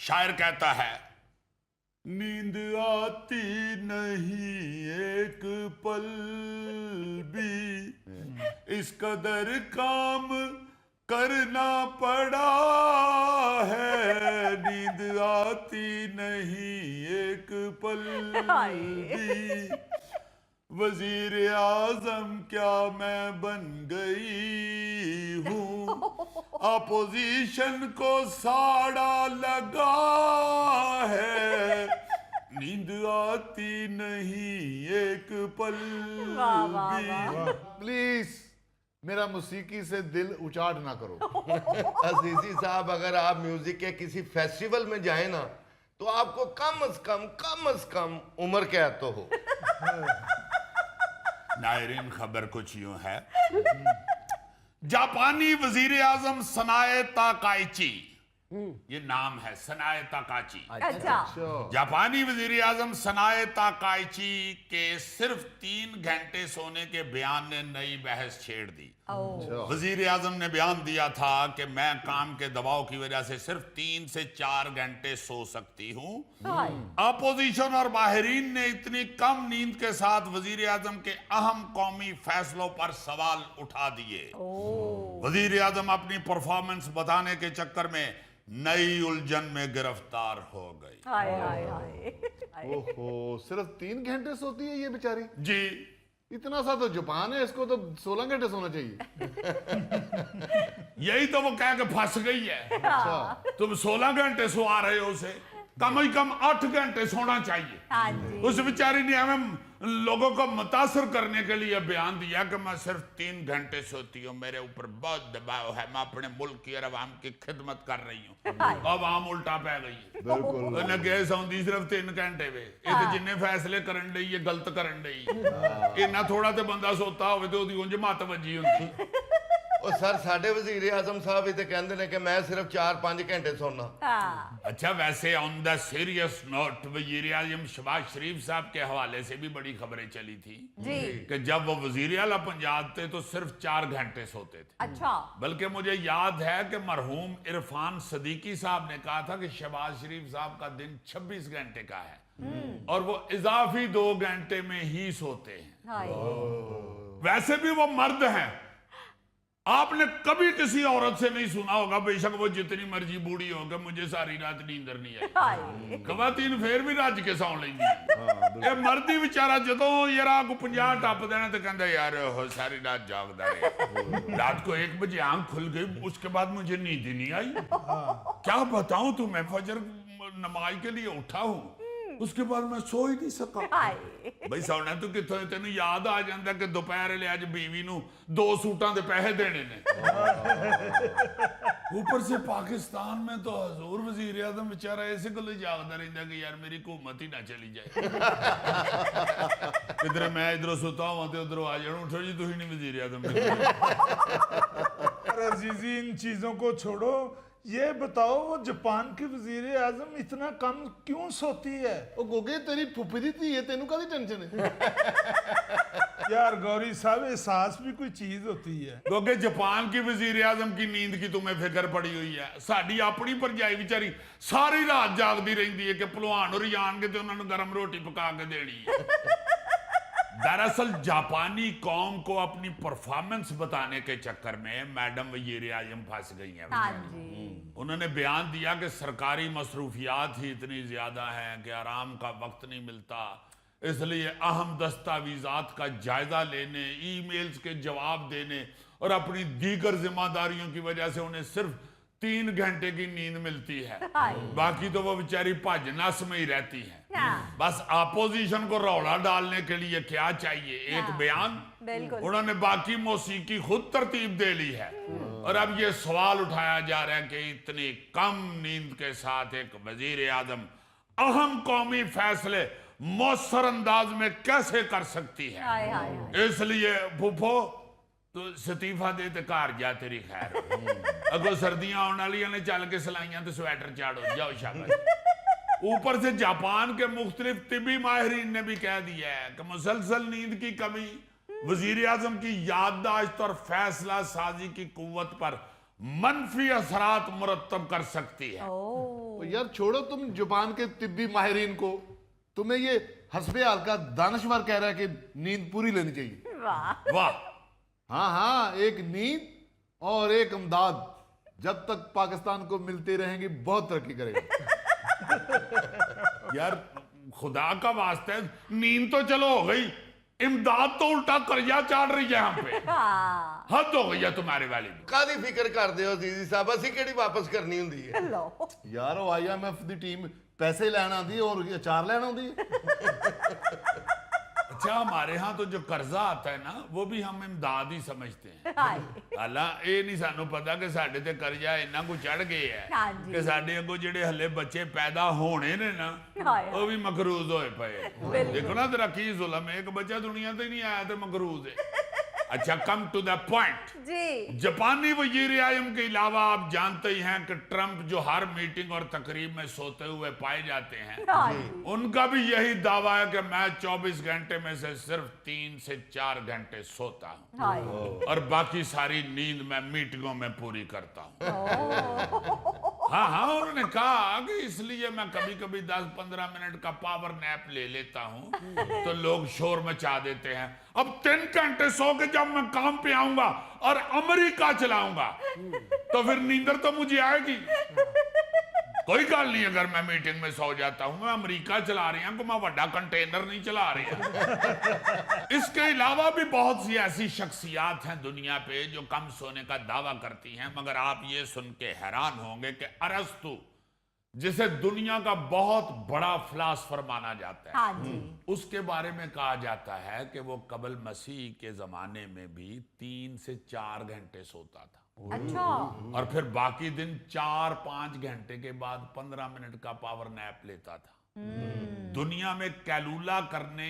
शायर कहता है, नींद आती नहीं एक पल भी, इस कदर काम करना पड़ा है। नींद आती नहीं एक पल भी, वजीर आजम क्या मैं बन गई हूँ, अपोजिशन को साड़ा लगा है। नींद आती नहीं एक पल भी। प्लीज मेरा मौसीकी से दिल उचाट ना करो। अजीजी साहब, अगर आप म्यूजिक के किसी फेस्टिवल में जाए ना, तो आपको कम अज कम उम्र क्या तो हो। नायरीन, खबर कुछ यूं है, जापानी वजीर आजम सनाए ताकाइची, ये नाम है सनाए ताकाची। अच्छा। जापानी वजीर आजम सनाए ताकाइची के सिर्फ 3 घंटे सोने के बयान ने नई बहस छेड़ दी। वजीर आजम ने बयान दिया था कि मैं काम के दबाव की वजह से सिर्फ 3 से 4 घंटे सो सकती हूँ। अपोजिशन और माहिरीन ने इतनी कम नींद के साथ वजीर आजम के अहम कौमी फैसलों पर सवाल उठा दिए। वजीर आजम अपनी परफॉर्मेंस बताने के चक्कर में नई उलझन में गिरफ्तार हो गई। हाय हाय हाय। ओहो, सिर्फ 3 घंटे सोती है ये बेचारी? जी, इतना सा तो जापान है, इसको तो 16 घंटे सोना चाहिए। यही तो वो कह के फंस गई है। अच्छा। तुम 16 घंटे सोआ रहे हो, उसे कम से कम 8 घंटे सोना चाहिए। हाँ जी। उस बेचारी ने हमें लोगों को मुतासर करने के लिए बयान दिया कि मैं सिर्फ 3 घंटे सोती हूँ, मेरे ऊपर बहुत दबाव है, मैं अपने मुल्क की और अवाम की खिदमत कर रही हूँ। अब आम उल्टा पै गई है। बिल्कुल। उन्हें केस आउंदी सिर्फ 3 घंटे वे, ये तो जिन्ने फैसले करन डई ये गलत करन डई। इन्ना थोड़ा तो बंदा सोता होवे तो ओदी उंज मत वजी हुंदी। और सर, साडे वजीर आजम साहब ये कहते हैं कि मैं सिर्फ 4-5 घंटे सोना। अच्छा, वैसे ऑन द सीरियस नोट, वजीर आजम शहबाज शरीफ साहब के हवाले से भी बड़ी खबरें चली थी जी। कि जब वो वजीर आला पंजाब थे तो सिर्फ 4 घंटे सोते थे। अच्छा। बल्कि मुझे याद है कि मरहूम इरफान सदीकी साहब ने कहा था कि शहबाज शरीफ साहब का दिन 26 घंटे का है और वो इजाफी 2 घंटे में ही सोते हैं। हाय। वैसे भी वो मर्द हैं। आपने कभी किसी औरत से नहीं सुना होगा, बेशक वो जितनी मर्जी बूढ़ी होगा, मुझे सारी रात नींदर नहीं आई। हाय। खवातीन फिर भी रज के सौ लेंदी। ये मर्द ही बेचारा जदों यार को 50 टप देना तो कहता यार हो सारी रात जागदा रहे। रात को 1 बजे आंख खुल गई, उसके बाद मुझे नींद ही नहीं आई। क्या बताऊं तुम्हें, फजर नमाज के लिए उठा हूं, उसके बाद मैं सो ही नहीं सका। हाय। बई सोना तू कितों तेन याद आ जाता कि दोपहर ले अज बीवी नू 2 सूटां दे पैसे देने ने। ऊपर से पाकिस्तान में तो हजूर वजीर आजम बेचारा ऐसे गल जागदा रहता कि यार मेरी हुकूमत ही ना चली जाए। इधर मैं इधरों सुता हुआ तो उधरों आ जाना, उठो जी तुम नहीं वजीर आजम। अजीजी, इन चीजों को छोड़ो, ये बताओ वो जापान की वजीर आजम इतना कम क्यों सोती है? ओ गोगे, तेरी फुफी दी थी, तेनू कादी टेंशन है? यार गौरी साहब, एहसास भी कोई चीज होती है। क्योंकि जापान की वजीर आजम की नींद की तुम्हें फिक्र पड़ी हुई है। साड़ी अपनी भरजाई बेचारी सारी रात जागती रहती है कि भलवान और आएंगे तो उन्होंने गर्म रोटी पका के देनी है। दरअसल जापानी कौम को अपनी परफॉर्मेंस बताने के चक्कर में मैडम वजीर आजम फंस गई हैं। हाँ जी। उन्होंने बयान दिया कि सरकारी मसरूफियात ही इतनी ज्यादा हैं कि आराम का वक्त नहीं मिलता, इसलिए अहम दस्तावेजात का जायजा लेने, ईमेल्स के जवाब देने और अपनी दीगर जिम्मेदारियों की वजह से उन्हें सिर्फ 3 घंटे की नींद मिलती है। बाकी तो वो बेचारी भज नस में ही रहती है। बस अपोजिशन को रौला डालने के लिए क्या चाहिए, एक बयान। बिल्कुल। उन्होंने बाकी मौसीकी खुद तरतीब दे ली है और अब ये सवाल उठाया जा रहा है कि इतनी कम नींद के साथ एक वजीर आजम अहम कौमी फैसले मौसर अंदाज में कैसे कर सकती है। हाय हाय। इसलिए फूफो तो इस्तीफा दे ते घर जा, तेरी खैर। अगो सर्दियां आने वाली ने, चल के सलाइयां तो स्वेटर चाड़ो, जाओ शाबाश। ऊपर से जापान के मुख्तलिफ तिबी माहिरीन ने भी कह दिया है कि मुसलसल नींद की कमी वजीर आजम की याददाश्त और फैसला साजी की कुव्वत पर मनफी असरात मुरत्तब कर सकती है। तो यार छोड़ो तुम जुबान के तिब्बी माहिरीन को, तुम्हें ये हस्बे हाल का दानश्वर कह रहा है कि नींद पूरी लेनी चाहिए। वाह वाह, हाँ हाँ, एक नींद और एक इमदाद जब तक पाकिस्तान को मिलती रहेंगी बहुत तरक्की करेगा। यार खुदा का वास्ते, नींद तो चलो हो गई, इमदाद तो उल्टा कर्जा चाड़ रही है हम पे। हाँ हद हो गई है तुम्हारे वाली भी। कादी फिक्र कर दे हो अजीजी साहब, ਅਸੀਂ ਕਿਹੜੀ ਵਾਪਸ ਕਰਨੀ ਹੁੰਦੀ ਹੈ। लो यार वो IMF दी टीम पैसे लेना आती और अचार लेना आती है। अच्छा, हमारे यहाँ तो जो कर्जा आता है ना, वो भी हम इमदाद ही समझते हैं। हाय हालांकि ये नहीं सानू पता कि साडे ते कर्जा इन्ना कुछ चढ़ गए है हाँ जी। कि साडे अगो जेडे हले बच्चे पैदा होने ने ना, हाय वो भी मकरूज होए पे। देखो ना तेरा की जुल्म है, एक बच्चा दुनिया ते नहीं आया तो मकरूज है। अच्छा, कम टू द पॉइंट। जी जापानी वजीर आजम के अलावा आप जानते ही हैं कि ट्रंप जो हर मीटिंग और तकरीब में सोते हुए पाए जाते हैं, हाँ उनका भी यही दावा है कि मैं 24 घंटे में से सिर्फ 3 से 4 घंटे सोता हूं हाय और बाकी सारी नींद मैं मीटिंगों में पूरी करता हूं। हाँ हाँ, उन्होंने कहा कि इसलिए मैं कभी कभी 10-15 मिनट का पावर नैप ले लेता हूं तो लोग शोर मचा देते हैं। अब 3 घंटे सो के जब मैं काम पे आऊंगा और अमेरिका चलाऊंगा तो फिर नींदर तो मुझे आएगी। कोई गल नहीं अगर मैं मीटिंग में सो जाता हूं, मैं अमेरिका चला रही हूं, मैं बड़ा कंटेनर नहीं चला रही हूं। इसके अलावा भी बहुत सी ऐसी शख्सियात हैं दुनिया पे जो कम सोने का दावा करती हैं, मगर आप ये सुन के हैरान होंगे कि अरस्तु, जिसे दुनिया का बहुत बड़ा फिलासफर माना जाता है, हाँ जी उसके बारे में कहा जाता है कि वो कबल मसीह के जमाने में भी 3 से 4 घंटे सोता था अच्छा और फिर बाकी दिन 4-5 घंटे के बाद 15 मिनट का पावर नैप लेता था। दुनिया में कैलूला करने